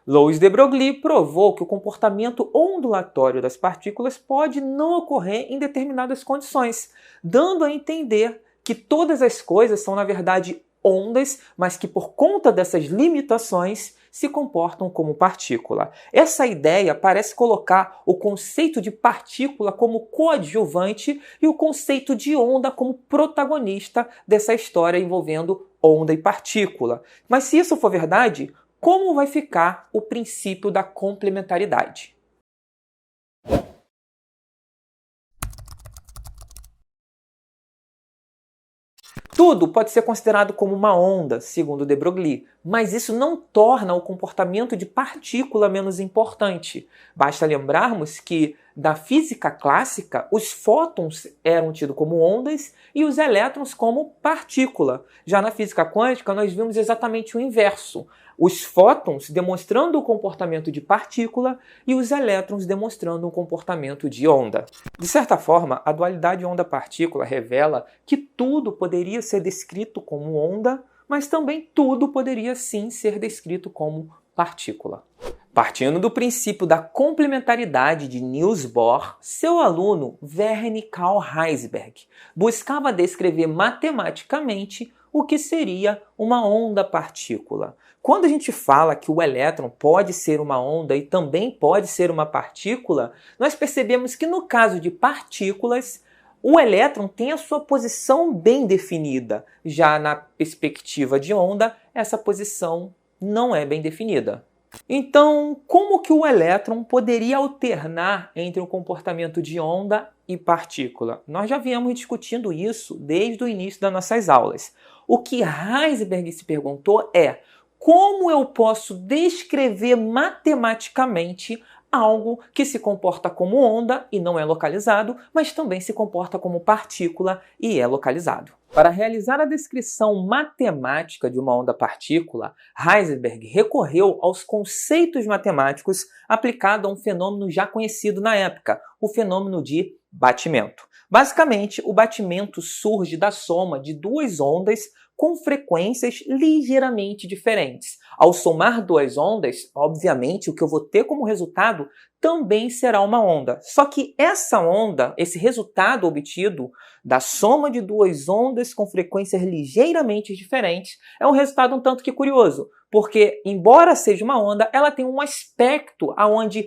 Louis de Broglie provou que o comportamento ondulatório das partículas pode não ocorrer em determinadas condições, dando a entender que todas as coisas são, na verdade, ondas, mas que por conta dessas limitações se comportam como partícula. Essa ideia parece colocar o conceito de partícula como coadjuvante e o conceito de onda como protagonista dessa história envolvendo onda e partícula. Mas se isso for verdade, como vai ficar o princípio da complementaridade? Tudo pode ser considerado como uma onda, segundo de Broglie, mas isso não torna o comportamento de partícula menos importante. Basta lembrarmos que, da física clássica, os fótons eram tidos como ondas e os elétrons como partícula. Já na física quântica, nós vimos exatamente o inverso. Os fótons demonstrando o comportamento de partícula e os elétrons demonstrando o comportamento de onda. De certa forma, a dualidade onda-partícula revela que tudo poderia ser descrito como onda, mas também tudo poderia sim ser descrito como partícula. Partindo do princípio da complementaridade de Niels Bohr, seu aluno Werner Karl Heisenberg buscava descrever matematicamente o que seria uma onda-partícula. Quando a gente fala que o elétron pode ser uma onda e também pode ser uma partícula, nós percebemos que no caso de partículas, o elétron tem a sua posição bem definida. Já na perspectiva de onda, essa posição não é bem definida. Então, como que o elétron poderia alternar entre o comportamento de onda e partícula? Nós já viemos discutindo isso desde o início das nossas aulas. O que Heisenberg se perguntou é: como eu posso descrever matematicamente algo que se comporta como onda e não é localizado, mas também se comporta como partícula e é localizado? Para realizar a descrição matemática de uma onda-partícula, Heisenberg recorreu aos conceitos matemáticos aplicados a um fenômeno já conhecido na época, o fenômeno de batimento. Basicamente, o batimento surge da soma de duas ondas com frequências ligeiramente diferentes. Ao somar duas ondas, obviamente, o que eu vou ter como resultado também será uma onda. Só que essa onda, esse resultado obtido da soma de duas ondas com frequências ligeiramente diferentes, é um resultado um tanto que curioso, porque, embora seja uma onda, ela tem um aspecto onde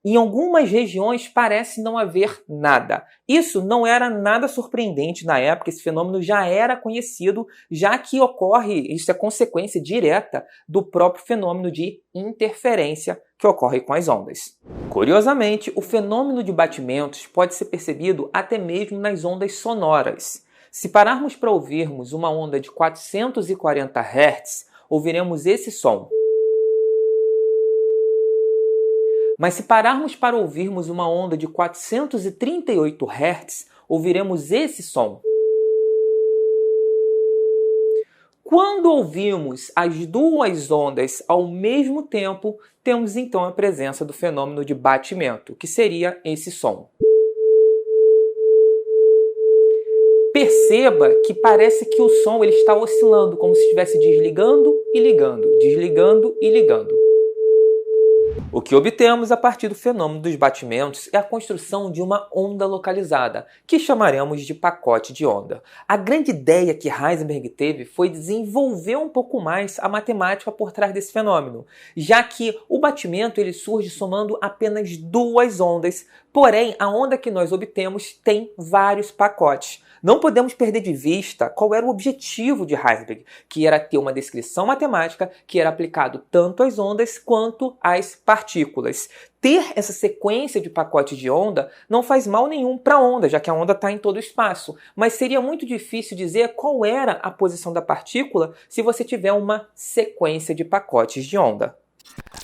em algumas regiões parece não haver nada. Isso não era nada surpreendente na época, esse fenômeno já era conhecido, já que ocorre, isso é consequência direta do próprio fenômeno de interferência que ocorre com as ondas. Curiosamente, o fenômeno de batimentos pode ser percebido até mesmo nas ondas sonoras. Se pararmos para ouvirmos uma onda de 440 Hz, ouviremos esse som. Mas se pararmos para ouvirmos uma onda de 438 Hz, ouviremos esse som. Quando ouvimos as duas ondas ao mesmo tempo, temos então a presença do fenômeno de batimento, que seria esse som. Perceba que parece que o som ele está oscilando, como se estivesse desligando e ligando, desligando e ligando. O que obtemos a partir do fenômeno dos batimentos é a construção de uma onda localizada, que chamaremos de pacote de onda. A grande ideia que Heisenberg teve foi desenvolver um pouco mais a matemática por trás desse fenômeno, já que o batimento ele surge somando apenas duas ondas, porém a onda que nós obtemos tem vários pacotes. Não podemos perder de vista qual era o objetivo de Heisenberg, que era ter uma descrição matemática que era aplicado tanto às ondas quanto às partículas. Ter essa sequência de pacotes de onda não faz mal nenhum para a onda, já que a onda está em todo o espaço, mas seria muito difícil dizer qual era a posição da partícula se você tiver uma sequência de pacotes de onda.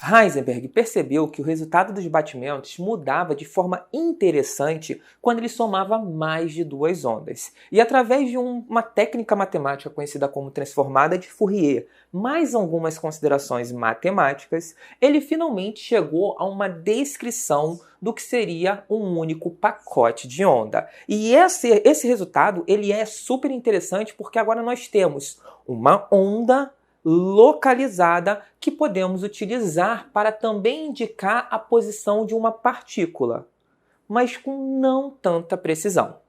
Heisenberg percebeu que o resultado dos batimentos mudava de forma interessante quando ele somava mais de duas ondas. E através de uma técnica matemática conhecida como transformada de Fourier, mais algumas considerações matemáticas, ele finalmente chegou a uma descrição do que seria um único pacote de onda. E esse resultado ele é super interessante porque agora nós temos uma onda localizada que podemos utilizar para também indicar a posição de uma partícula, mas com não tanta precisão.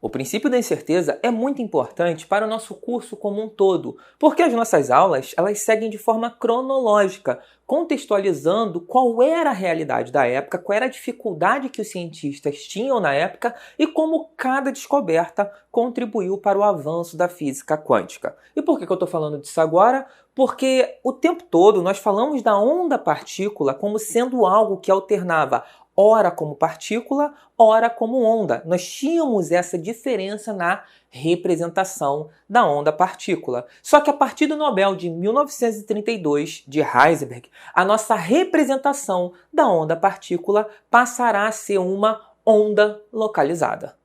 O princípio da incerteza é muito importante para o nosso curso como um todo, porque as nossas aulas elas seguem de forma cronológica, contextualizando qual era a realidade da época, qual era a dificuldade que os cientistas tinham na época e como cada descoberta contribuiu para o avanço da física quântica. E por que eu estou falando disso agora? Porque o tempo todo nós falamos da onda-partícula como sendo algo que alternava ora como partícula, ora como onda. Nós tínhamos essa diferença na representação da onda-partícula. Só que a partir do Nobel de 1932, de Heisenberg, a nossa representação da onda-partícula passará a ser uma onda localizada.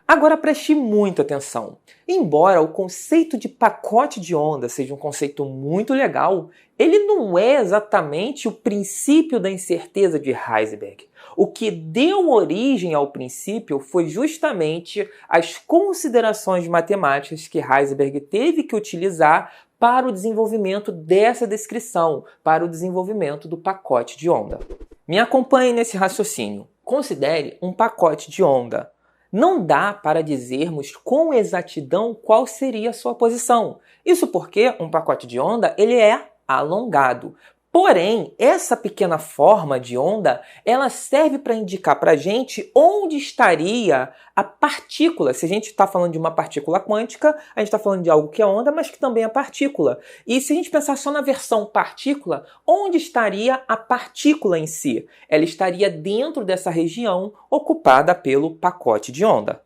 Agora preste muita atenção. Embora o conceito de pacote de onda seja um conceito muito legal, ele não é exatamente o princípio da incerteza de Heisenberg. O que deu origem ao princípio foi justamente as considerações matemáticas que Heisenberg teve que utilizar para o desenvolvimento dessa descrição, para o desenvolvimento do pacote de onda. Me acompanhe nesse raciocínio. Considere um pacote de onda. Não dá para dizermos com exatidão qual seria a sua posição. Isso porque um pacote de onda ele é alongado. Porém, essa pequena forma de onda, ela serve para indicar para a gente onde estaria a partícula. Se a gente está falando de uma partícula quântica, a gente está falando de algo que é onda, mas que também é partícula. E se a gente pensar só na versão partícula, onde estaria a partícula em si? Ela estaria dentro dessa região ocupada pelo pacote de onda.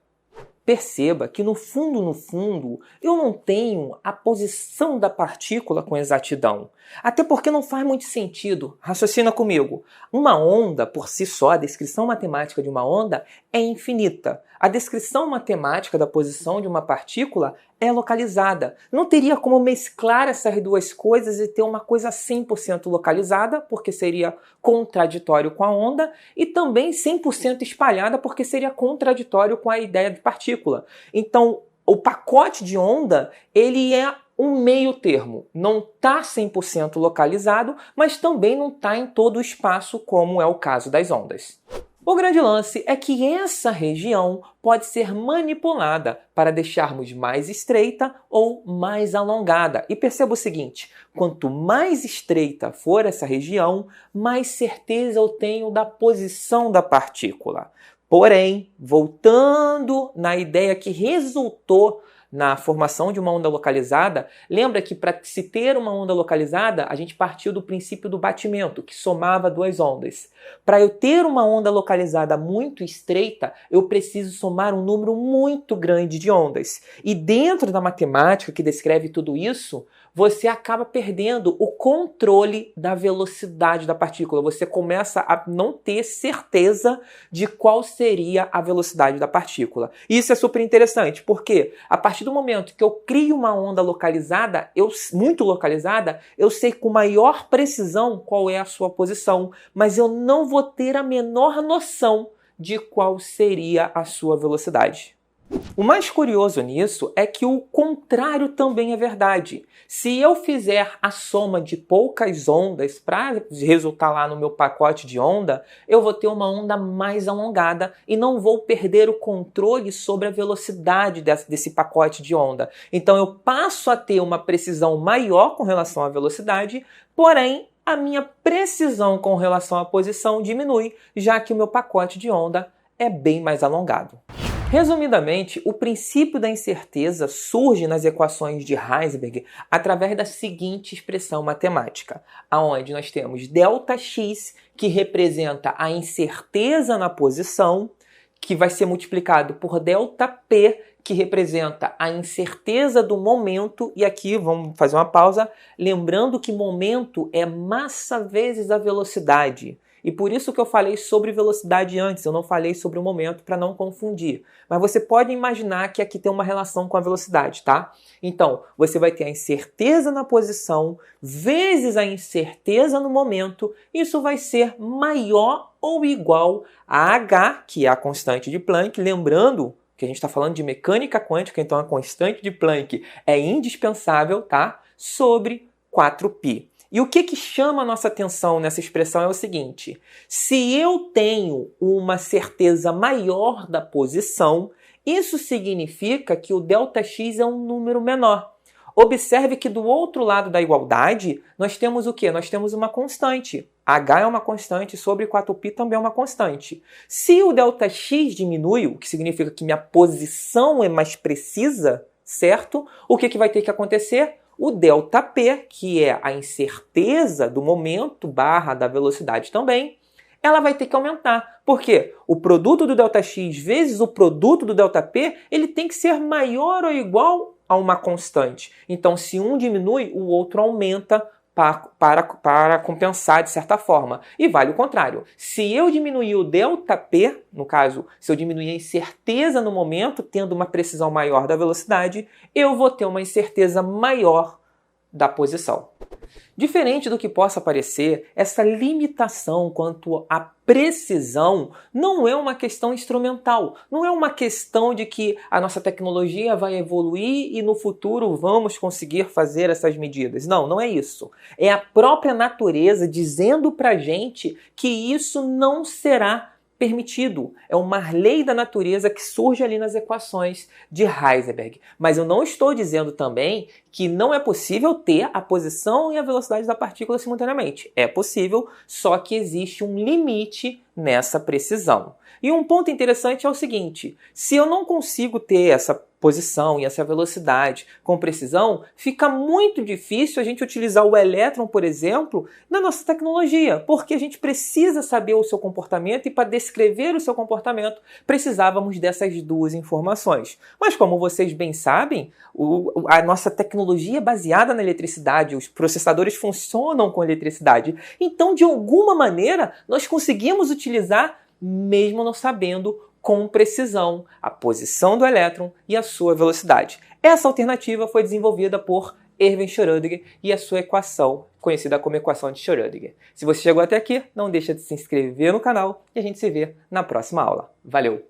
Perceba que no fundo, eu não tenho a posição da partícula com exatidão. Até porque não faz muito sentido. Raciocina comigo. Uma onda, por si só, a descrição matemática de uma onda é infinita. A descrição matemática da posição de uma partícula é localizada. Não teria como mesclar essas duas coisas e ter uma coisa 100% localizada, porque seria contraditório com a onda, e também 100% espalhada, porque seria contraditório com a ideia de partícula. Então, o pacote de onda, ele é um meio termo. Não está 100% localizado, mas também não está em todo o espaço, como é o caso das ondas. O grande lance é que essa região pode ser manipulada para deixarmos mais estreita ou mais alongada. E perceba o seguinte, quanto mais estreita for essa região, mais certeza eu tenho da posição da partícula. Porém, voltando na ideia que resultou na formação de uma onda localizada, lembra que para se ter uma onda localizada, a gente partiu do princípio do batimento, que somava duas ondas. Para eu ter uma onda localizada muito estreita, eu preciso somar um número muito grande de ondas. E dentro da matemática que descreve tudo isso, você acaba perdendo o controle da velocidade da partícula. Você começa a não ter certeza de qual seria a velocidade da partícula. E isso é super interessante, porque a partir do momento que eu crio uma onda localizada, muito localizada, eu sei com maior precisão qual é a sua posição, mas eu não vou ter a menor noção de qual seria a sua velocidade. O mais curioso nisso é que o contrário também é verdade. Se eu fizer a soma de poucas ondas para resultar lá no meu pacote de onda, eu vou ter uma onda mais alongada e não vou perder o controle sobre a velocidade desse pacote de onda. Então eu passo a ter uma precisão maior com relação à velocidade, porém a minha precisão com relação à posição diminui, já que o meu pacote de onda é bem mais alongado. Resumidamente, o princípio da incerteza surge nas equações de Heisenberg através da seguinte expressão matemática, onde nós temos ΔX, que representa a incerteza na posição, que vai ser multiplicado por ΔP, que representa a incerteza do momento, e aqui vamos fazer uma pausa, lembrando que momento é massa vezes a velocidade. E por isso que eu falei sobre velocidade antes, eu não falei sobre o momento para não confundir. Mas você pode imaginar que aqui tem uma relação com a velocidade, tá? Então, você vai ter a incerteza na posição vezes a incerteza no momento. Isso vai ser maior ou igual a h, que é a constante de Planck. Lembrando que a gente está falando de mecânica quântica, então a constante de Planck é indispensável, tá? sobre 4π. E o que chama a nossa atenção nessa expressão é o seguinte: se eu tenho uma certeza maior da posição, isso significa que o ΔX é um número menor. Observe que do outro lado da igualdade, nós temos o quê? Nós temos uma constante. H é uma constante, sobre 4π também é uma constante. Se o ΔX diminui, o que significa que minha posição é mais precisa, certo? O que vai ter que acontecer? O ΔP, que é a incerteza do momento barra da velocidade também, ela vai ter que aumentar. Por quê? O produto do ΔX vezes o produto do ΔP, ele tem que ser maior ou igual a uma constante. Então, se um diminui, o outro aumenta para compensar de certa forma. E vale o contrário. Se eu diminuir o ΔP, no caso, se eu diminuir a incerteza no momento, tendo uma precisão maior da velocidade, eu vou ter uma incerteza maior da posição. Diferente do que possa parecer, essa limitação quanto à precisão não é uma questão instrumental, não é uma questão de que a nossa tecnologia vai evoluir e no futuro vamos conseguir fazer essas medidas. Não, não é isso. É a própria natureza dizendo pra gente que isso não será permitido. É uma lei da natureza que surge ali nas equações de Heisenberg. Mas eu não estou dizendo também que não é possível ter a posição e a velocidade da partícula simultaneamente. É possível, só que existe um limite nessa precisão. E um ponto interessante é o seguinte: se eu não consigo ter essa posição e essa velocidade com precisão, fica muito difícil a gente utilizar o elétron, por exemplo, na nossa tecnologia, porque a gente precisa saber o seu comportamento e para descrever o seu comportamento precisávamos dessas duas informações. Mas como vocês bem sabem, a nossa tecnologia é baseada na eletricidade, os processadores funcionam com eletricidade, então de alguma maneira nós conseguimos utilizar mesmo não sabendo com precisão a posição do elétron e a sua velocidade. Essa alternativa foi desenvolvida por Erwin Schrödinger e a sua equação, conhecida como equação de Schrödinger. Se você chegou até aqui, não deixa de se inscrever no canal e a gente se vê na próxima aula. Valeu!